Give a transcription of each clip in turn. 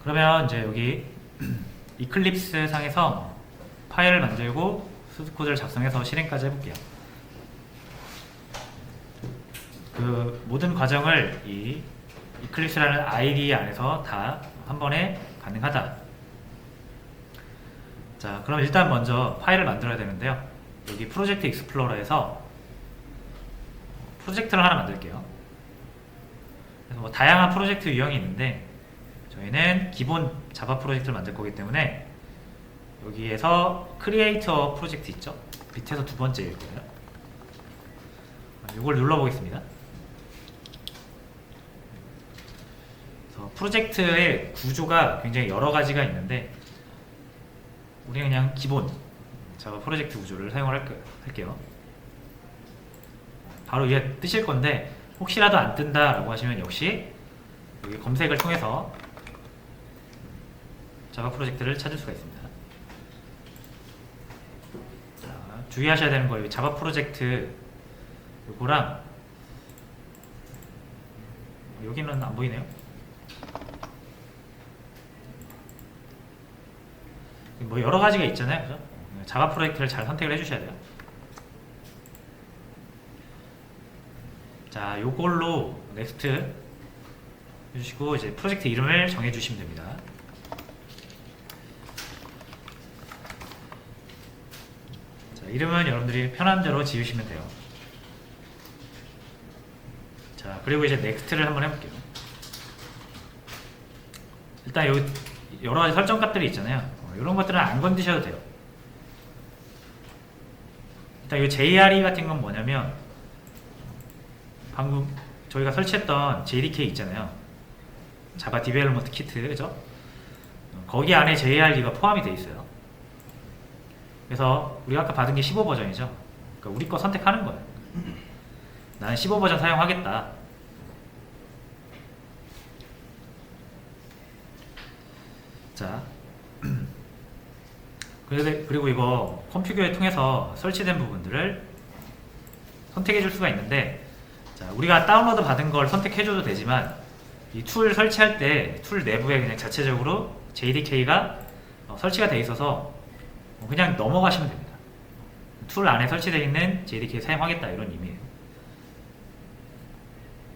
그러면 이제 여기 이클립스 상에서 파일을 만들고 소스 코드를 작성해서 실행까지 해볼게요. 그 모든 과정을 이 이클립스라는 IDE 안에서 다 한 번에 가능하다. 자, 그럼 일단 먼저 파일을 만들어야 되는데요. 여기 프로젝트 익스플로러에서 프로젝트를 하나 만들게요. 그래서 뭐 다양한 프로젝트 유형이 있는데 저희는 기본 자바 프로젝트를 만들 거기 때문에 여기에서 크리에이터 프로젝트 있죠? 밑에서 두 번째일 거예요. 이걸 눌러보겠습니다. 그래서 프로젝트의 구조가 굉장히 여러 가지가 있는데 우리는 그냥 기본 자바 프로젝트 구조를 사용할게요. 바로 이게 뜨실 건데 혹시라도 안 뜬다 라고 하시면 역시 여기 검색을 통해서 자바 프로젝트를 찾을 수가 있습니다. 자, 주의하셔야 되는 거예요. 자바 프로젝트 요거랑 여기는 안 보이네요. 뭐 여러 가지가 있잖아요. 그죠? 자바 프로젝트를 잘 선택을 해주셔야 돼요. 자, 요걸로 넥스트 해주시고 이제 프로젝트 이름을 정해주시면 됩니다. 자, 이름은 여러분들이 편한 대로 지으시면 돼요. 자, 그리고 이제 넥스트를 한번 해볼게요. 일단 여기 여러 가지 설정 값들이 있잖아요. 이런 것들은 안 건드셔도 돼요. 일단 이 JRE 같은 건 뭐냐면 방금 저희가 설치했던 JDK 있잖아요. 자바 디벨로먼트 키트, 그죠? 거기 안에 JRE가 포함이 되어 있어요. 그래서 우리가 아까 받은 게 15 버전이죠. 그러니까 우리 거 선택하는 거예요. 나는 15 버전 사용하겠다. 자, 그리고 이거 컴퓨터에 통해서 설치된 부분들을 선택해 줄 수가 있는데, 자, 우리가 다운로드 받은 걸 선택해 줘도 되지만 이 툴 설치할 때 툴 내부에 그냥 자체적으로 JDK가 설치가 되어 있어서 그냥 넘어가시면 됩니다. 툴 안에 설치되어 있는 JDK 사용하겠다 이런 의미예요.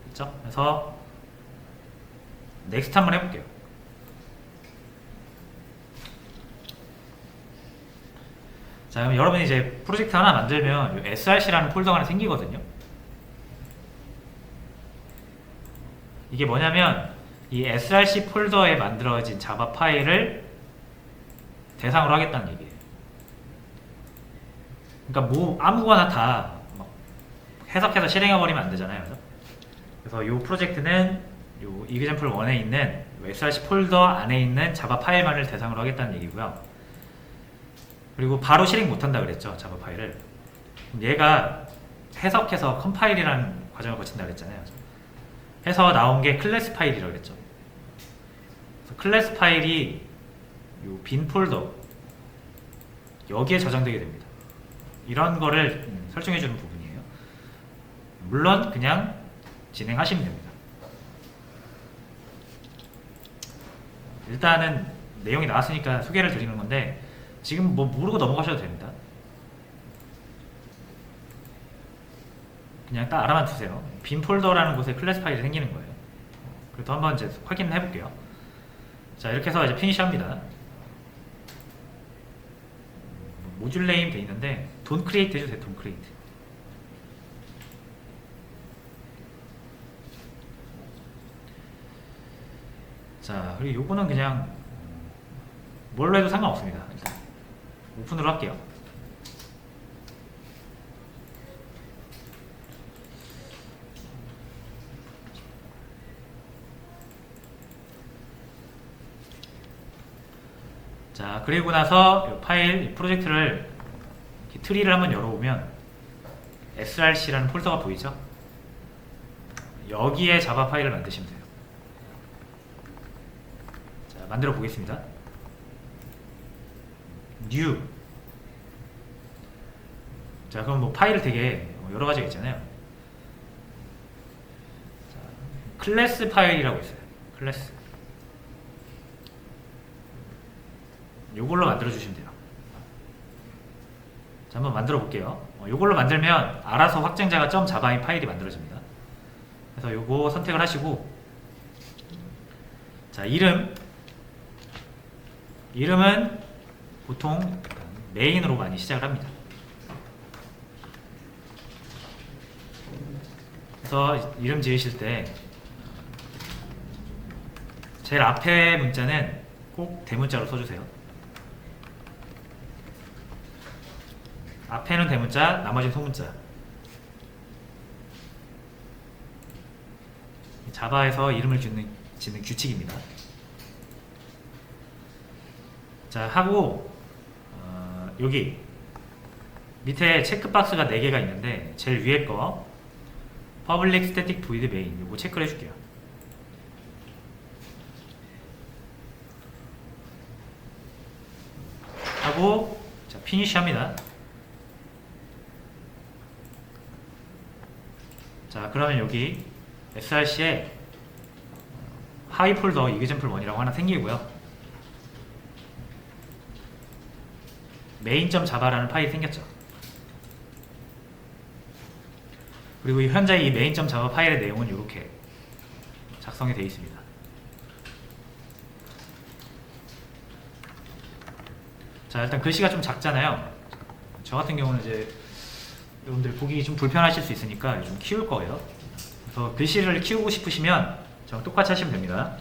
그렇죠? 그래서 넥스트 한번 해볼게요. 자, 그럼 여러분이 이제 프로젝트 하나 만들면 src라는 폴더가 하나 생기거든요. 이게 뭐냐면 이 src 폴더에 만들어진 자바 파일을 대상으로 하겠다는 얘기예요. 그러니까 뭐 아무거나 다 해석해서 실행해버리면 안 되잖아요. 그래서 이 프로젝트는 요 example 1에 있는 src 폴더 안에 있는 자바 파일만을 대상으로 하겠다는 얘기고요. 그리고 바로 실행 못한다 그랬죠, 자바 파일을. 얘가 해석해서 컴파일이라는 과정을 거친다 그랬잖아요. 해서 나온 게 클래스 파일이라고 그랬죠. 클래스 파일이 요 빈 폴더 여기에 저장되게 됩니다. 이런 거를 설정해 주는 부분이에요. 물론 그냥 진행하시면 됩니다. 일단은 내용이 나왔으니까 소개를 드리는 건데 지금 뭐 모르고 넘어가셔도 됩니다. 그냥 딱 알아만 두세요. 빈 폴더라는 곳에 클래스 파일이 생기는 거예요. 그래도 한번 이제 확인을 해볼게요. 자, 이렇게 해서 이제 피니시 합니다. 모듈 네임 돼 있는데 돈 크리에이트 해주세요. 돈 크리에이트. 자, 그리고 요거는 그냥 뭘로 해도 상관없습니다. 일단 오픈으로 할게요. 자, 그리고 나서 이 파일, 이 프로젝트를 이렇게 트리를 한번 열어보면 src라는 폴더가 보이죠? 여기에 자바 파일을 만드시면 돼요. 자, 만들어 보겠습니다. new. 자, 그럼 뭐 파일 되게 여러 가지가 있잖아요. 자, 클래스 파일이라고 있어요. 클래스. 요걸로 만들어 주시면 돼요. 자, 한번 만들어 볼게요. 요걸로 만들면 알아서 확장자가 .java인 파일이 만들어집니다. 그래서 요거 선택을 하시고, 자, 이름은 보통 메인으로 많이 시작을 합니다. 그래서 이름 지으실 때 제일 앞에 문자는 꼭 대문자로 써주세요. 앞에는 대문자, 나머지는 소문자. 자바에서 이름을 짓는 규칙입니다. 자, 하고 여기 밑에 체크박스가 4개가 있는데 제일 위에 거 public static void main 요거 체크를 해줄게요. 하고 자, finish 합니다. 자, 그러면 여기 src에 하위 폴더 example1이라고 하나 생기고요. main.java라는 파일이 생겼죠. 그리고 현재 이 main.java 파일의 내용은 이렇게 작성이 되어 있습니다. 자, 일단 글씨가 좀 작잖아요. 저 같은 경우는 이제 여러분들 보기 좀 불편하실 수 있으니까 좀 키울 거예요. 그래서 글씨를 키우고 싶으시면 저랑 똑같이 하시면 됩니다.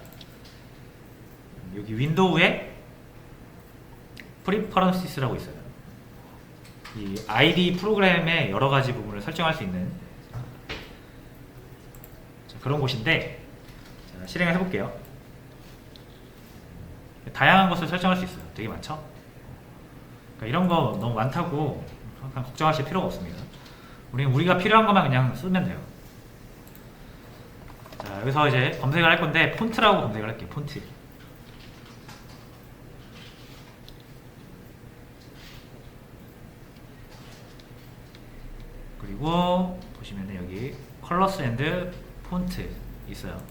여기 윈도우에 프리퍼런시스라고 있어요. 이 ID 프로그램의 여러 가지 부분을 설정할 수 있는 그런 곳인데, 자, 실행을 해볼게요. 다양한 것을 설정할 수 있어요. 되게 많죠? 그러니까 이런 거 너무 많다고 항상 걱정하실 필요가 없습니다. 우리가 필요한 것만 그냥 쓰면 돼요. 자, 여기서 이제 검색을 할 건데 폰트라고 검색을 할게요. 폰트. 그리고 보시면은 여기 컬러스 앤드 폰트 있어요.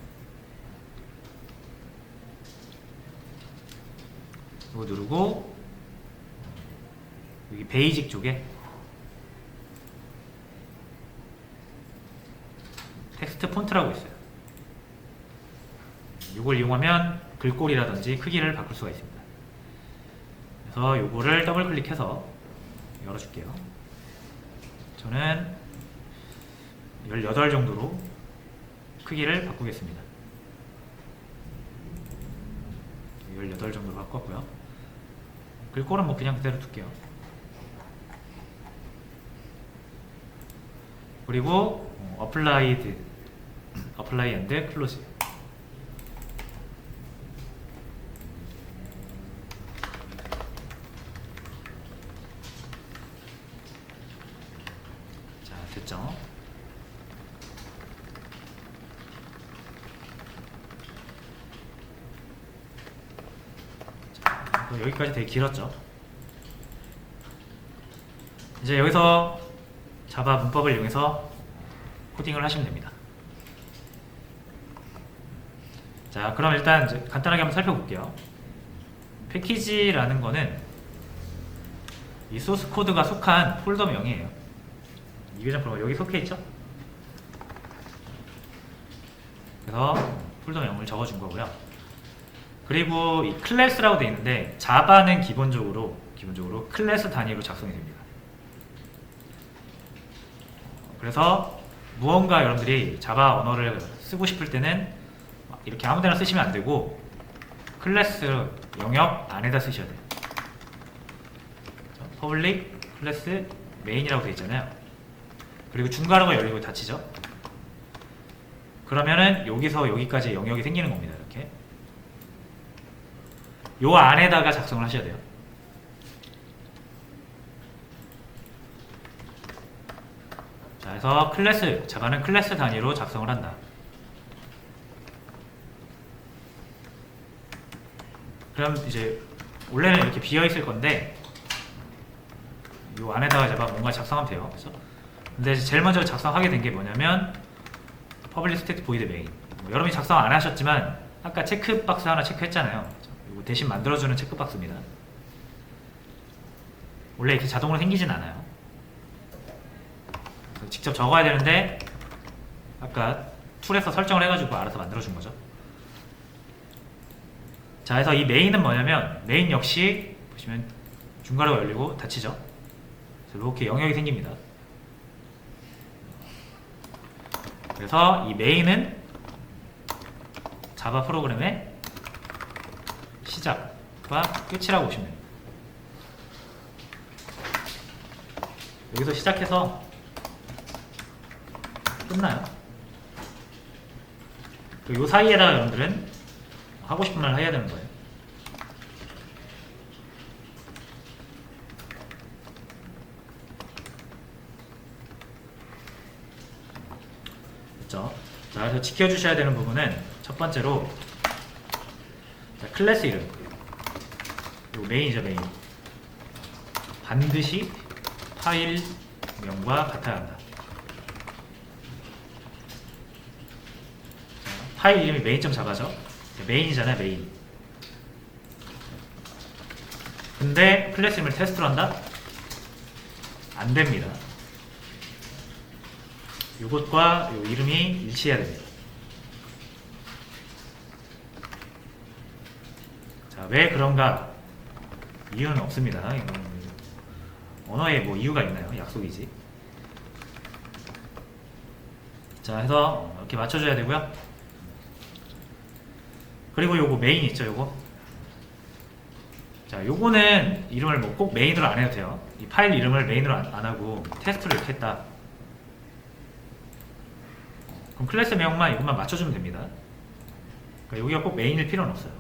이거 누르고 여기 베이직 쪽에 텍스트 폰트라고 있어요. 이걸 이용하면 글꼴이라든지 크기를 바꿀 수가 있습니다. 그래서 이거를 더블 클릭해서 열어줄게요. 저는 18 정도로 크기를 바꾸겠습니다. 18 정도로 바꿨고요. 글꼴은 뭐 그냥 그대로 둘게요. 그리고 apply and close. 자, 됐죠? 자, 여기까지 되게 길었죠? 이제 여기서 자바 문법을 이용해서 코딩을 하시면 됩니다. 자, 그럼 일단 이제 간단하게 한번 살펴볼게요. 패키지라는 거는 이 소스 코드가 속한 폴더명이에요. 이그젠플가 여기 속해 있죠? 그래서 폴더명을 적어준 거고요. 그리고 이 클래스라고 되어 있는데 자바는 기본적으로 클래스 단위로 작성이 됩니다. 그래서 무언가 여러분들이 자바 언어를 쓰고 싶을 때는 이렇게 아무데나 쓰시면 안 되고 클래스 영역 안에다 쓰셔야 돼요. public 클래스 main이라고 되어 있잖아요. 그리고 중괄호가 열리고 닫히죠. 그러면은 여기서 여기까지 영역이 생기는 겁니다. 이렇게 요 안에다가 작성을 하셔야 돼요. 자, 그래서 자바는 클래스 단위로 작성을 한다. 그럼 이제 원래는 이렇게 비어 있을 건데 요 안에다가 자바 뭔가 작성하면 돼요. 그래서 근데 제일 먼저 작성하게 된 게 뭐냐면 public static void main. 여러분이 작성 안 하셨지만 아까 체크박스 하나 체크했잖아요. 이거 대신 만들어주는 체크박스입니다. 원래 이렇게 자동으로 생기진 않아요. 직접 적어야 되는데 아까 툴에서 설정을 해가지고 알아서 만들어준 거죠. 자, 그래서 이 메인은 뭐냐면 메인 역시 보시면 중괄호가 열리고 닫히죠. 그래서 이렇게 영역이 생깁니다. 그래서 이 메인은 자바 프로그램의 시작과 끝이라고 보시면 됩니다. 여기서 시작해서 끝나요. 이 사이에다가 여러분들은 하고 싶은 말 해야 되는 거예요. 그렇죠? 자, 그래서 지켜주셔야 되는 부분은 첫 번째로 자, 클래스 이름, 요 메인이죠. 메인 반드시 파일명과 같아야 한다. 자, 파일 이름이 메인.java죠. 메인이잖아요. 메인. 근데 클래스 이름을 테스트로 한다? 안 됩니다. 이것과 이 이름이 일치해야 됩니다. 자, 왜 그런가? 이유는 없습니다. 언어에 뭐 이유가 있나요? 약속이지. 자, 해서 이렇게 맞춰줘야 되고요. 그리고 요거 메인 있죠, 요거. 자, 요거는 이름을 뭐 꼭 메인으로 안 해도 돼요. 이 파일 이름을 메인으로 안 하고 테스트로 이렇게 했다. 그럼 클래스 명만 이것만 맞춰주면 됩니다. 그러니까 여기가 꼭 메인일 필요는 없어요.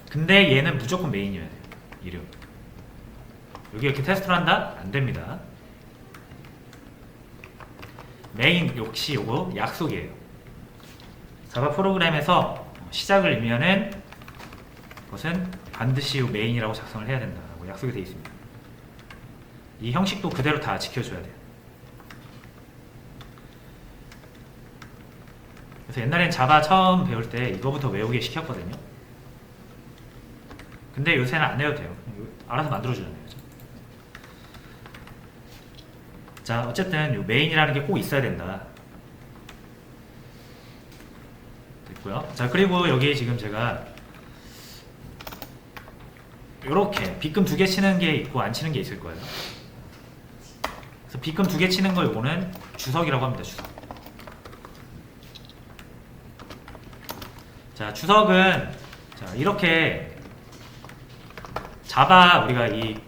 근데 얘는 무조건 메인이어야 돼요. 이름. 여기 이렇게 테스트를 한다? 안 됩니다. 메인 역시 요거 약속이에요. 자바 프로그램에서 시작을 의미하는 것은 반드시 요 메인이라고 작성을 해야 된다고 약속이 되어 있습니다. 이 형식도 그대로 다 지켜줘야 돼요. 그래서 옛날엔 자바 처음 배울 때 이거부터 외우게 시켰거든요. 근데 요새는 안 해도 돼요. 알아서 만들어주잖아요. 자, 어쨌든 요 메인이라는 게 꼭 있어야 된다. 됐고요. 자, 그리고 여기 지금 제가 요렇게 빗금 2개 치는 게 있고 안 치는 게 있을 거예요. 그래서 빗금 2개 치는 거 요거는 주석이라고 합니다. 주석. 자, 주석은 자, 이렇게 자바 우리가 이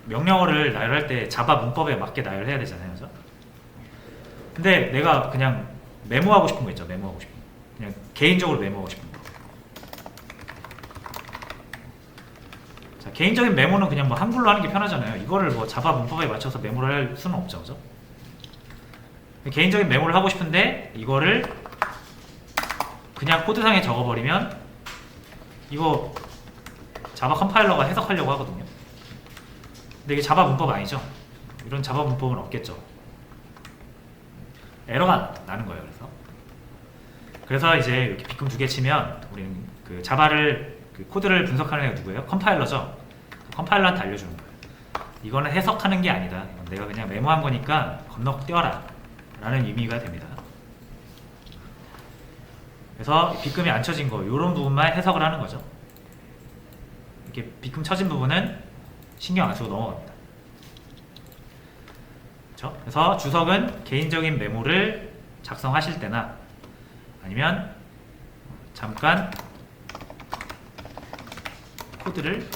명령어를 나열할 때 자바 문법에 맞게 나열해야 되잖아요. 그죠? 근데 내가 그냥 메모하고 싶은 거 있죠. 메모하고 싶은 거. 그냥 개인적으로 메모하고 싶은 거. 자, 개인적인 메모는 그냥 뭐 한글로 하는 게 편하잖아요. 이거를 뭐 자바 문법에 맞춰서 메모를 할 수는 없죠. 그죠? 개인적인 메모를 하고 싶은데 이거를 그냥 코드상에 적어버리면 이거 자바 컴파일러가 해석하려고 하거든요. 근데 이게 자바 문법 아니죠? 이런 자바 문법은 없겠죠. 에러가 나는 거예요. 그래서 이제 이렇게 빗금 2개 치면 우리는 그 자바를 그 코드를 분석하는 애가 누구예요? 컴파일러죠. 컴파일러한테 알려주는 거예요. 이거는 해석하는 게 아니다. 이건 내가 그냥 메모한 거니까 건너뛰어라 라는 의미가 됩니다. 그래서 빗금이 안 쳐진 거 이런 부분만 해석을 하는 거죠. 이렇게 빗금 쳐진 부분은 신경 안 쓰고 넘어갑니다. 그렇죠? 그래서 주석은 개인적인 메모를 작성하실 때나 아니면 잠깐 코드를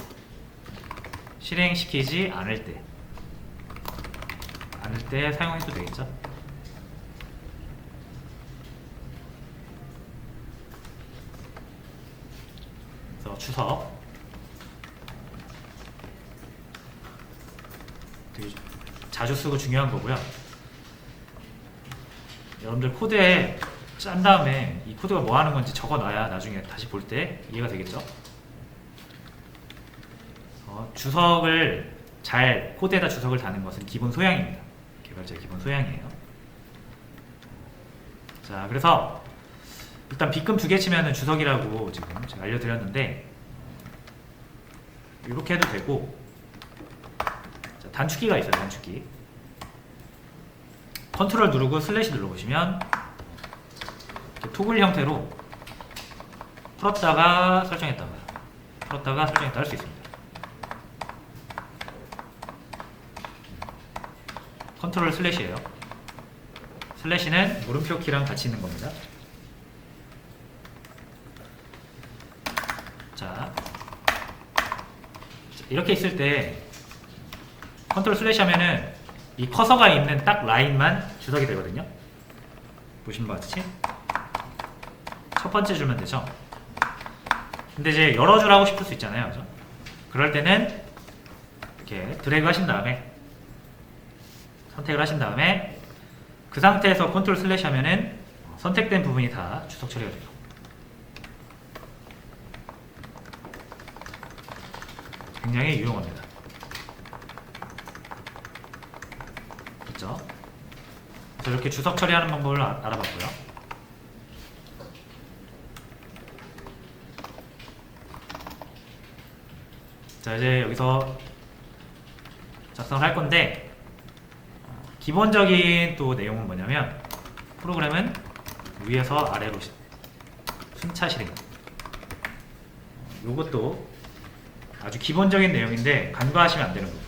실행시키지 않을 때 사용해도 되겠죠. 그래서 주석 되게 자주 쓰고 중요한 거고요. 여러분들 코드에 짠 다음에 이 코드가 뭐 하는 건지 적어놔야 나중에 다시 볼 때 이해가 되겠죠. 주석을 잘 코드에다 주석을 다는 것은 기본 소양입니다. 개발자의 기본 소양이에요. 자, 그래서 일단 빗금 2개 치면은 주석이라고 지금 제가 알려드렸는데 이렇게 해도 되고 단축키가 있어요. 단축키. 컨트롤 누르고 슬래시 눌러보시면 이렇게 토글 형태로 풀었다가 설정했다가 할 수 있습니다. 컨트롤 슬래시예요. 슬래시는 물음표 키랑 같이 있는 겁니다. 자, 이렇게 있을 때 컨트롤 슬래시 하면은 이 커서가 있는 딱 라인만 주석이 되거든요. 보시는 것 같이 첫 번째 줄만 되죠. 근데 이제 여러 줄 하고 싶을 수 있잖아요. 그죠? 그럴 때는 이렇게 드래그 하신 다음에 선택을 하신 다음에 그 상태에서 컨트롤 슬래시 하면은 선택된 부분이 다 주석 처리가 돼요. 굉장히 유용합니다. 그렇죠? 그래서 이렇게 주석 처리하는 방법을 알아봤고요. 자, 이제 여기서 작성을 할 건데 기본적인 또 내용은 뭐냐면 프로그램은 위에서 아래로 순차 실행. 요것도 아주 기본적인 내용인데 간과하시면 안 되는 거예요.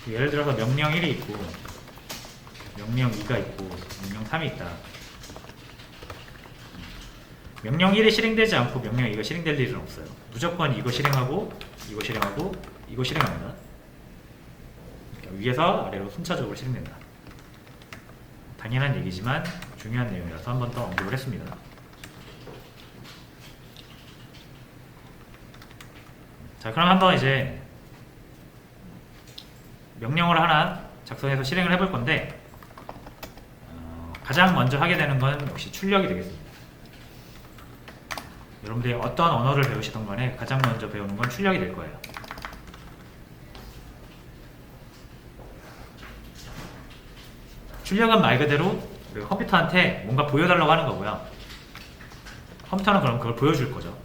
예를 들어서 명령 1이 있고 명령 2가 있고 명령 3이 있다. 명령 1이 실행되지 않고 명령 2가 실행될 일은 없어요. 무조건 이거 실행하고 이거 실행하고 이거 실행합니다. 그러니까 위에서 아래로 순차적으로 실행된다. 당연한 얘기지만 중요한 내용이라서 한 번 더 언급을 했습니다. 자, 그럼 한번 이제 명령을 하나 작성해서 실행을 해볼 건데 가장 먼저 하게 되는 건 역시 출력이 되겠습니다. 여러분들이 어떤 언어를 배우시던 간에 가장 먼저 배우는 건 출력이 될 거예요. 출력은 말 그대로 컴퓨터한테 뭔가 보여달라고 하는 거고요. 컴퓨터는 그럼 그걸 보여줄 거죠.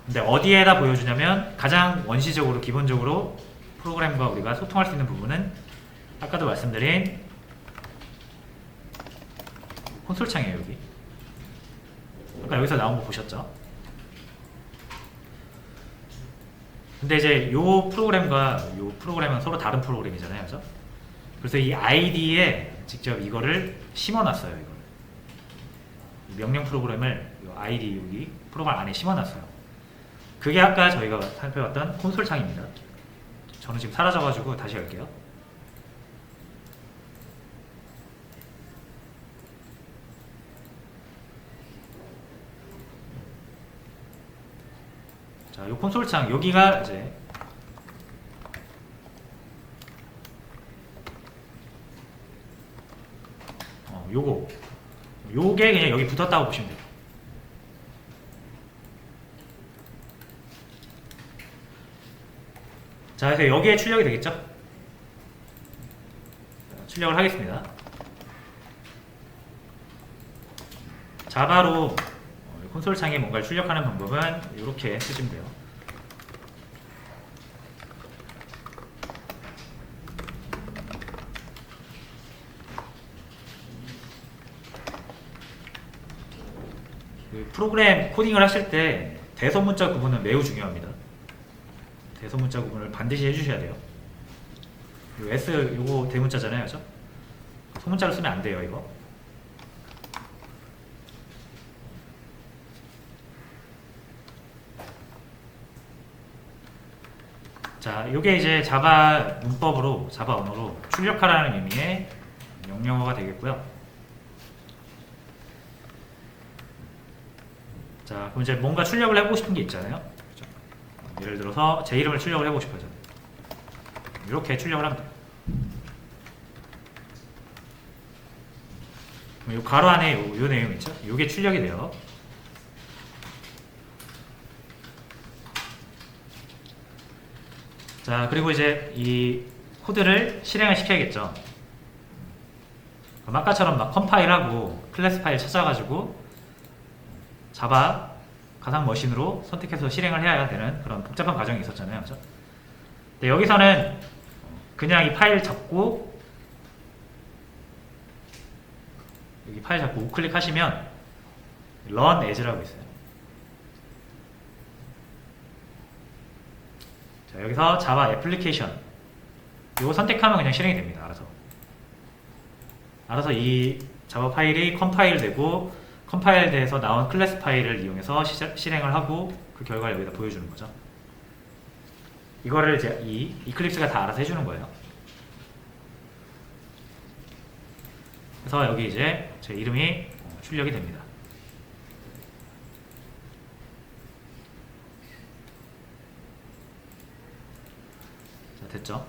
근데 어디에다 보여주냐면 가장 원시적으로 기본적으로 프로그램과 우리가 소통할 수 있는 부분은 아까도 말씀드린 콘솔 창이에요. 여기 아까 여기서 나온 거 보셨죠? 근데 이제 요 프로그램과 요 프로그램은 서로 다른 프로그램이잖아요. 그죠? 그래서 이 ID에 직접 이거를 심어놨어요. 이거를. 명령 프로그램을 요 ID 여기 프로그램 안에 심어놨어요. 그게 아까 저희가 살펴봤던 콘솔 창입니다. 저는 지금 사라져가지고 다시 열게요. 자, 요 콘솔 창 여기가 이제 요게 그냥 여기 붙었다고 보시면 돼요. 자, 그래서 여기에 출력이 되겠죠? 출력을 하겠습니다. 자바로 콘솔 창에 뭔가를 출력하는 방법은 이렇게 쓰시면 돼요. 그 프로그램 코딩을 하실 때 대소문자 구분은 매우 중요합니다. 대소문자 구분을 반드시 해주셔야 돼요. 요 S 요거 대문자잖아요, 그죠? 소문자를 쓰면 안 돼요, 이거. 자, 요게 이제 자바 문법으로, 자바 언어로 출력하라는 의미의 명령어가 되겠고요. 자, 그럼 이제 뭔가 출력을 해보고 싶은 게 있잖아요. 그렇죠? 예를 들어서 제 이름을 출력을 해보고 싶어요. 이렇게 출력을 합니다. 이 괄호 안에 요 내용 있죠? 요게 출력이 돼요. 자, 그리고 이제 이 코드를 실행을 시켜야겠죠. 그럼 아까처럼 막 컴파일하고 클래스 파일 찾아가지고 자바 가상 머신으로 선택해서 실행을 해야 되는 그런 복잡한 과정이 있었잖아요. 그죠? 근데 여기서는 그냥 이 파일 잡고 여기 파일 잡고 우클릭 하시면 Run As라고 있어요. 자, 여기서 자바 애플리케이션 이거 선택하면 그냥 실행이 됩니다. 알아서 이 자바 파일이 컴파일 되고 컴파일 돼서 나온 클래스 파일을 이용해서 실행을 하고 그 결과를 여기다 보여주는 거죠. 이거를 이제 이 이클립스가 다 알아서 해주는 거예요. 그래서 여기 이제 제 이름이 출력이 됩니다. 자, 됐죠?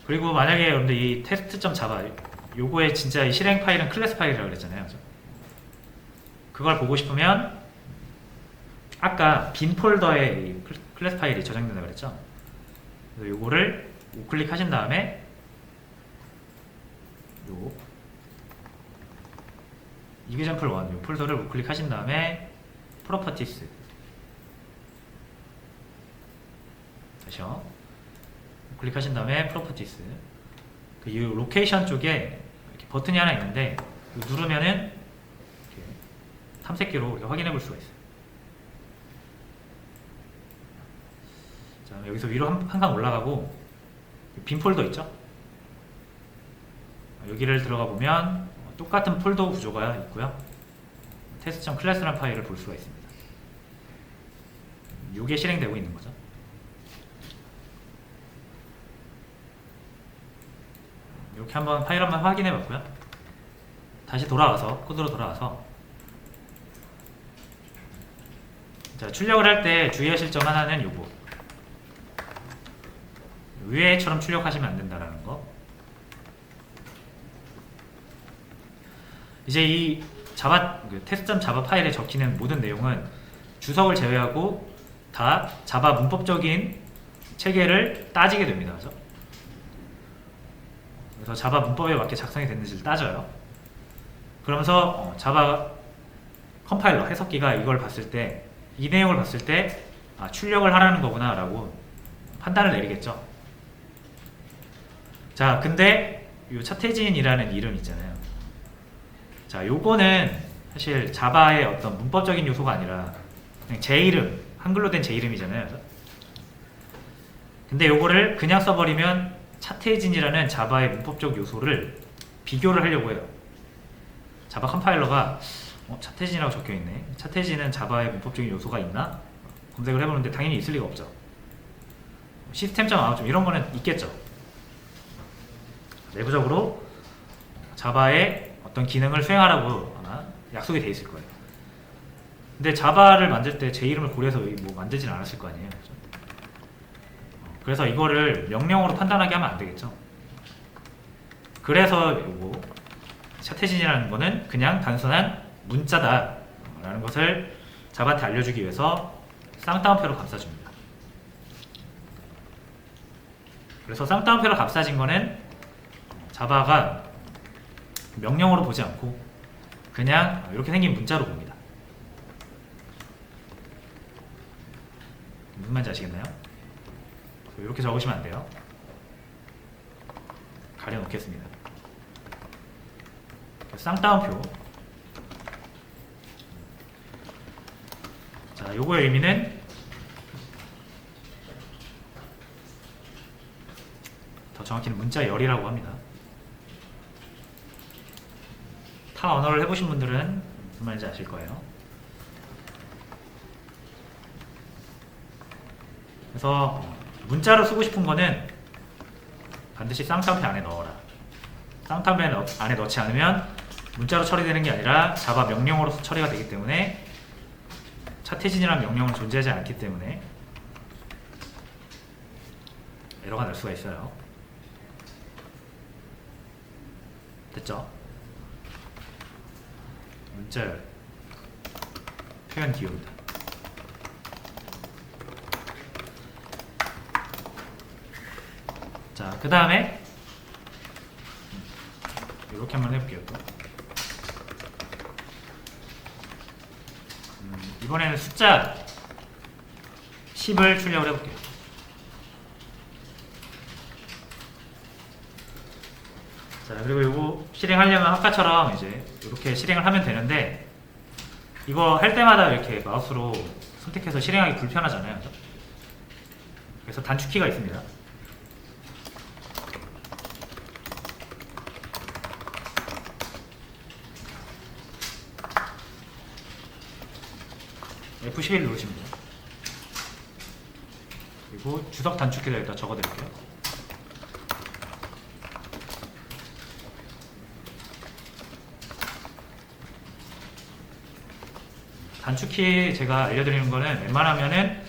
그리고 만약에 여러분들 이 test.java 요거의 진짜 이 실행 파일은 클래스 파일이라고 그랬잖아요. 그죠? 그걸 보고 싶으면 아까 빈 폴더에 이 클래스 파일이 저장된다고 그랬죠? 그래서 요거를 우클릭 하신 다음에 요 example1 요 폴더를 우클릭 하신 다음에 properties 다시요. 클릭하신 다음에 properties 이 로케이션 쪽에 이렇게 버튼이 하나 있는데 누르면은 이렇게 탐색기로 이렇게 확인해 볼 수가 있어요. 자, 여기서 위로 한 칸 올라가고 빈 폴더 있죠? 여기를 들어가 보면 똑같은 폴더 구조가 있고요. test.class라는 파일을 볼 수가 있습니다. 이게 실행되고 있는 거죠. 이렇게 한번 파일 한번 확인해 봤고요. 다시 돌아와서 코드로 돌아와서 자, 출력을 할 때 주의하실 점 하나는 요거 위에처럼 출력하시면 안 된다라는 거. 이제 이 자바 test.java 파일에 적히는 모든 내용은 주석을 제외하고 다 자바 문법적인 체계를 따지게 됩니다. 그죠? 그래서 자바 문법에 맞게 작성이 됐는지를 따져요. 그러면서 자바 컴파일러 해석기가 이걸 봤을 때 이 내용을 봤을 때 아, 출력을 하라는 거구나 라고 판단을 내리겠죠. 자, 근데 이 차태진이라는 이름 있잖아요. 자, 요거는 사실 자바의 어떤 문법적인 요소가 아니라 그냥 제 이름, 한글로 된 제 이름이잖아요. 근데 요거를 그냥 써버리면 차태진이라는 자바의 문법적 요소를 비교를 하려고 해요. 자바 컴파일러가 차태진이라고 적혀있네. 차태진은 자바의 문법적인 요소가 있나? 검색을 해보는데 당연히 있을 리가 없죠. 시스템.out 이런 거는 있겠죠. 내부적으로 자바의 어떤 기능을 수행하라고 아마 약속이 돼 있을 거예요. 근데 자바를 만들 때 제 이름을 고려해서 뭐 만들진 않았을 거 아니에요. 그래서 이거를 명령어로 판단하게 하면 안 되겠죠. 그래서 요거 차태진이라는 거는 그냥 단순한 문자다 라는 것을 자바한테 알려주기 위해서 쌍따옴표로 감싸줍니다. 그래서 쌍따옴표로 감싸진 거는 자바가 명령어로 보지 않고 그냥 이렇게 생긴 문자로 봅니다. 무슨 말인지 아시겠나요? 이렇게 적으시면 안 돼요. 가려놓겠습니다. 쌍따옴표. 자, 요거의 의미는 더 정확히는 문자열이라고 합니다. 타 언어를 해보신 분들은 무슨 말인지 아실 거예요. 그래서 문자로 쓰고 싶은 거는 반드시 쌍따옴표 안에 넣어라. 쌍따옴표 안에 넣지 않으면 문자로 처리되는 게 아니라 자바 명령어로 처리가 되기 때문에 차태진이라는 명령은 존재하지 않기 때문에 에러가 날 수가 있어요. 됐죠? 문자열 표현 기호입니다. 자, 그 다음에 이렇게 한번 해볼게요. 또. 이번에는 숫자 10을 출력을 해볼게요. 자, 그리고 이거 실행하려면 아까처럼 이제 이렇게 실행을 하면 되는데, 이거 할 때마다 이렇게 마우스로 선택해서 실행하기 불편하잖아요. 그죠? 그래서 단축키가 있습니다. F11 누르시면 돼요. 그리고 주석 단축키를 여기다 적어드릴게요. 단축키 제가 알려드리는 거는 웬만하면은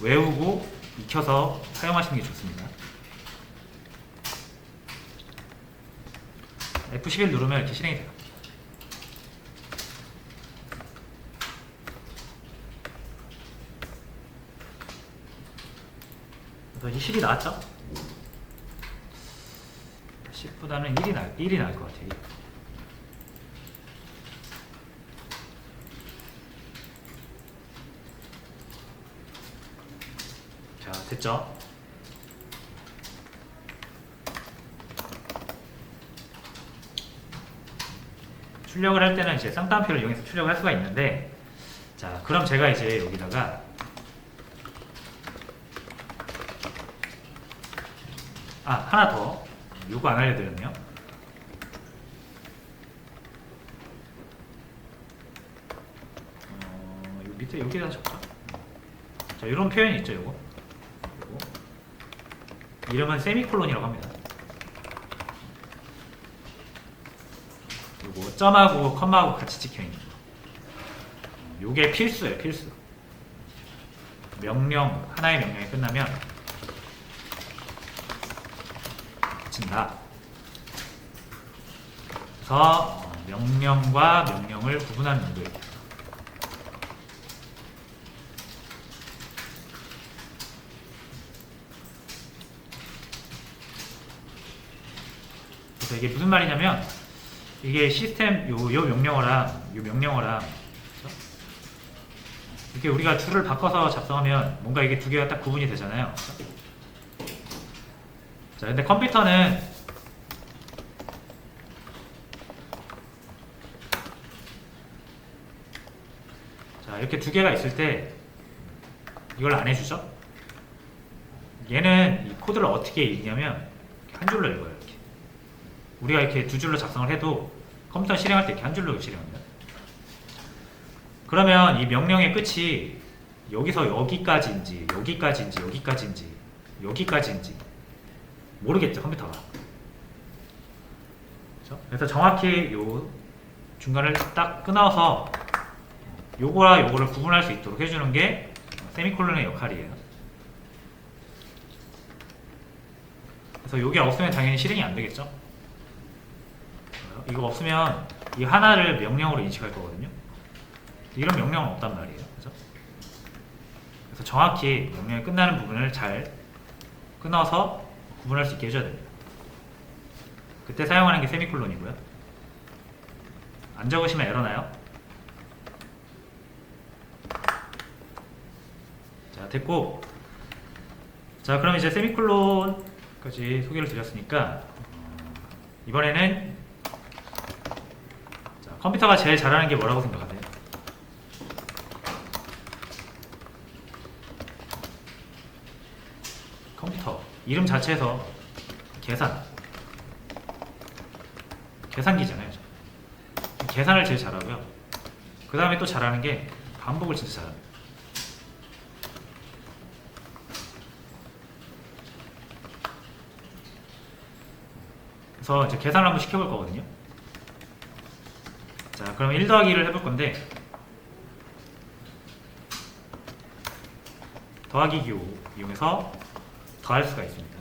외우고 익혀서 사용하시는 게 좋습니다. F11 누르면 이렇게 실행이 돼요. 그래서 이 10이 나왔죠? 10보다는 1이 나을 것 같아요. 자, 됐죠? 출력을 할 때는 이제 쌍따옴표를 이용해서 출력을 할 수가 있는데, 자, 그럼 제가 이제 여기다가 하나 더 요거 안 알려드렸네요. 요 밑에 여기다 적죠. 자, 이런 표현이 있죠. 요거 이름은 세미콜론이라고 합니다. 요거 점하고 컴마하고 같이 찍혀있는 거, 요게 필수예요. 필수. 하나의 명령이 끝나면 붙인다. 그래서 명령과 명령을 구분하는 용도예요. 그래서 이게 무슨 말이냐면, 이게 시스템 요 명령어랑 이렇게 우리가 줄을 바꿔서 작성하면 뭔가 이게 두 개가 딱 구분이 되잖아요. 자, 근데 컴퓨터는 자, 이렇게 두 개가 있을 때 이걸 안 해주죠? 얘는 이 코드를 어떻게 읽냐면 한 줄로 읽어요. 이렇게. 우리가 이렇게 두 줄로 작성을 해도 컴퓨터 실행할 때 이렇게 한 줄로 실행합니다. 그러면 이 명령의 끝이 여기서 여기까지인지 여기까지인지 모르겠죠, 컴퓨터가. 그렇죠? 그래서 정확히 요 중간을 딱 끊어서 요거랑 요거를 구분할 수 있도록 해주는 게 세미콜론의 역할이에요. 그래서 요게 없으면 당연히 실행이 안 되겠죠. 이거 없으면 이 하나를 명령으로 인식할 거거든요. 이런 명령은 없단 말이에요. 그죠? 그래서 정확히 명령이 끝나는 부분을 잘 끊어서 구분할 수 있게 해줘야 됩니다. 그때 사용하는 게 세미콜론이고요. 안 적으시면 에러 나요. 자, 됐고, 자, 그럼 이제 세미콜론까지 소개를 드렸으니까 이번에는 자, 컴퓨터가 제일 잘하는 게 뭐라고 생각하세요? 컴퓨터 이름 자체에서 계산기잖아요. 계산을 제일 잘하고요. 그 다음에 또 잘하는 게 반복을 진짜 잘합니다. 그래서 이제 계산을 한번 시켜볼 거거든요. 자, 그럼 1 더하기를 해볼 건데, 더하기 기호 이용해서 더할 수가 있습니다.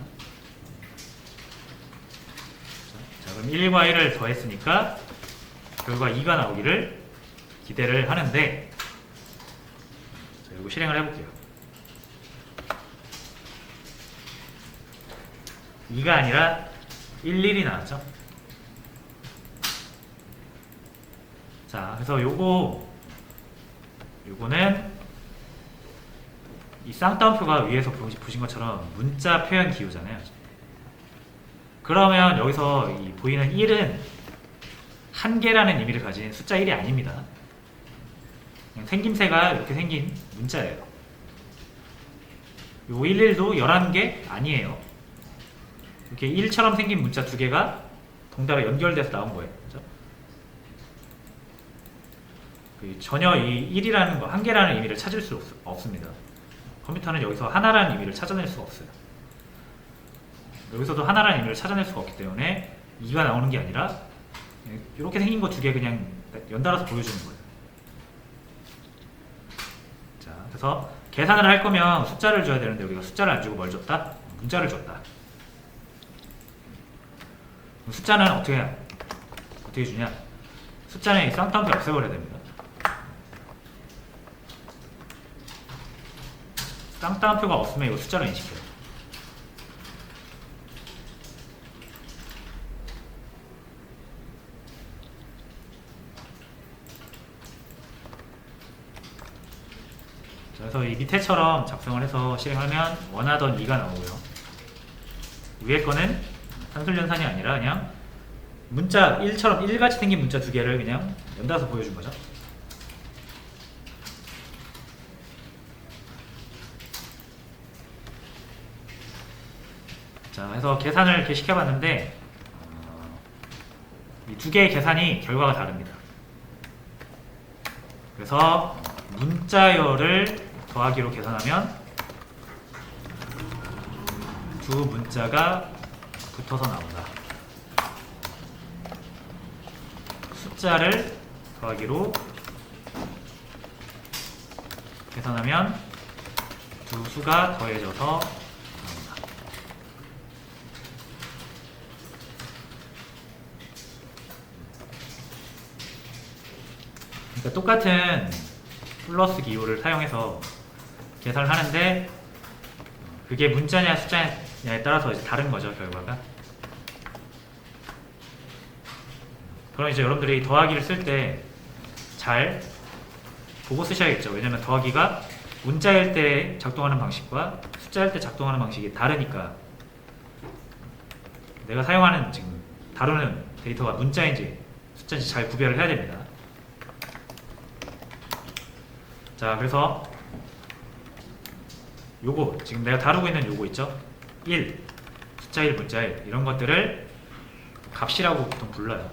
자, 그럼 1과 1을 더했으니까 결과 2가 나오기를 기대를 하는데, 자, 이거 실행을 해볼게요. 2가 아니라 1, 1이 나왔죠. 자, 그래서 요거 요거는 이 쌍따옴표가 위에서 보신 것처럼 문자 표현 기호잖아요. 그러면 여기서 이 보이는 1은 한 개라는 의미를 가진 숫자 1이 아닙니다. 그냥 생김새가 이렇게 생긴 문자예요. 요 11도 11개 아니에요. 이렇게 1처럼 생긴 문자 두 개가 덩달아 연결돼서 나온 거예요. 그죠? 전혀 이 1이라는 거, 한 개라는 의미를 찾을 수 없습니다. 컴퓨터는 여기서 하나라는 의미를 찾아낼 수가 없어요. 여기서도 하나라는 의미를 찾아낼 수가 없기 때문에 2가 나오는 게 아니라 이렇게 생긴 거 두 개 그냥 연달아서 보여주는 거예요. 자, 그래서 계산을 할 거면 숫자를 줘야 되는데 우리가 숫자를 안 주고 뭘 줬다? 문자를 줬다. 숫자는 어떻게 주냐? 숫자는 이 쌍따옴표 없애버려야 됩니다. 쌍따옴표가 없으면 이 숫자로 인식해요. 그래서 이 밑에처럼 작성을 해서 실행하면 원하던 2가 나오고요. 위에 거는 산술연산이 아니라 그냥 문자 1처럼 1같이 생긴 문자 두 개를 그냥 연달아서 보여준 거죠. 자, 그래서 계산을 이렇게 시켜봤는데 이 두 개의 계산이 결과가 다릅니다. 그래서 문자열을 더하기로 계산하면 두 문자가 붙어서 나온다. 숫자를 더하기로 계산하면 두 수가 더해져서 나온다. 그러니까 똑같은 플러스 기호를 사용해서 계산을 하는데 그게 문자냐 숫자냐에 따라서 이제 다른 거죠, 결과가. 그럼 이제 여러분들이 더하기를 쓸 때 잘 보고 쓰셔야겠죠. 왜냐면 더하기가 문자일 때 작동하는 방식과 숫자일 때 작동하는 방식이 다르니까 내가 사용하는 지금 다루는 데이터가 문자인지 숫자인지 잘 구별을 해야 됩니다. 자, 그래서 요거 지금 내가 다루고 있는 요거 있죠? 1, 숫자 1, 문자 1 이런 것들을 값이라고 보통 불러요.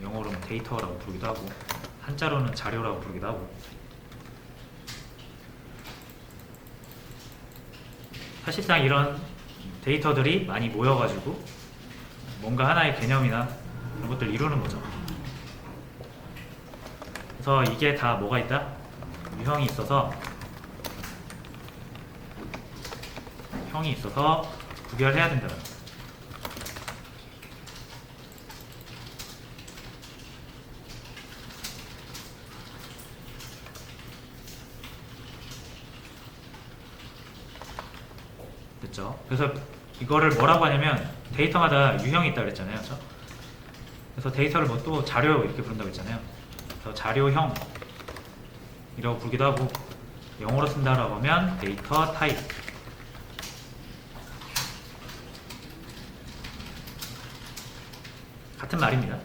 영어로는 데이터라고 부르기도 하고 한자로는 자료라고 부르기도 하고. 사실상 이런 데이터들이 많이 모여가지고 뭔가 하나의 개념이나 이런 것들을 이루는 거죠. 그래서 이게 다 뭐가 있다? 유형이 있어서 구별해야 된다. 됐죠? 그래서 이거를 뭐라고 하냐면 데이터마다 유형이 있다고 그랬잖아요. 그렇죠? 그래서 데이터를 뭐 또 자료 이렇게 부른다고 했잖아요. 그래서 자료형 이라고 부르기도 하고 영어로 쓴다라고 하면 데이터 타입. 같은 말입니다.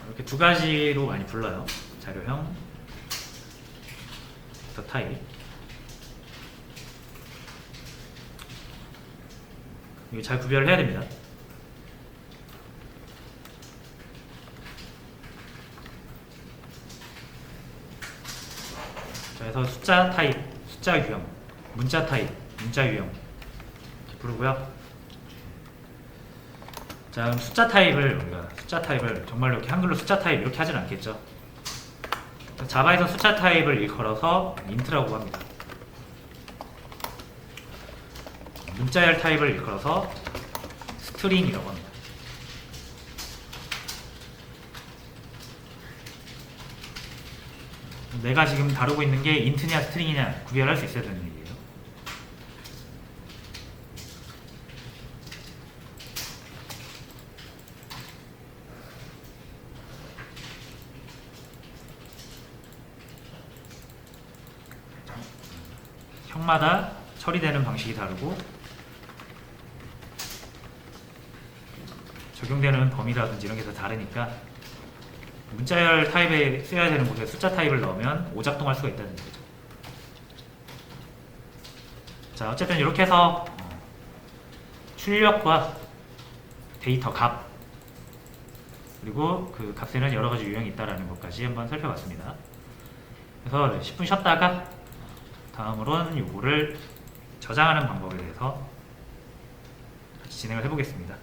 이렇게 두 가지로 많이 불러요. 자료형, 데이터 타입. 이거 잘 구별을 해야 됩니다. 자, 그래서 숫자 타입, 숫자 유형, 문자 타입, 문자 유형 이렇게 부르고요. 자, 그럼 숫자 타입을 정말로 이렇게 한글로 숫자 타입 이렇게 하진 않겠죠. 자바에서 숫자 타입을 일컬어서 인트라고 합니다. 문자열 타입을 일컬어서 스트링이라고 합니다. 내가 지금 다루고 있는 게 인트냐 스트링이냐 구별할 수 있어야 되는 얘기예요. 항마다 처리되는 방식이 다르고 적용되는 범위라든지 이런 게 다 다르니까 문자열 타입에 써야 되는 곳에 숫자 타입을 넣으면 오작동할 수가 있다는 거죠. 자, 어쨌든 이렇게 해서 출력과 데이터 값 그리고 그 값에는 여러 가지 유형이 있다는 것까지 한번 살펴봤습니다. 그래서 10분 쉬었다가 다음으로는 요거를 저장하는 방법에 대해서 같이 진행을 해보겠습니다.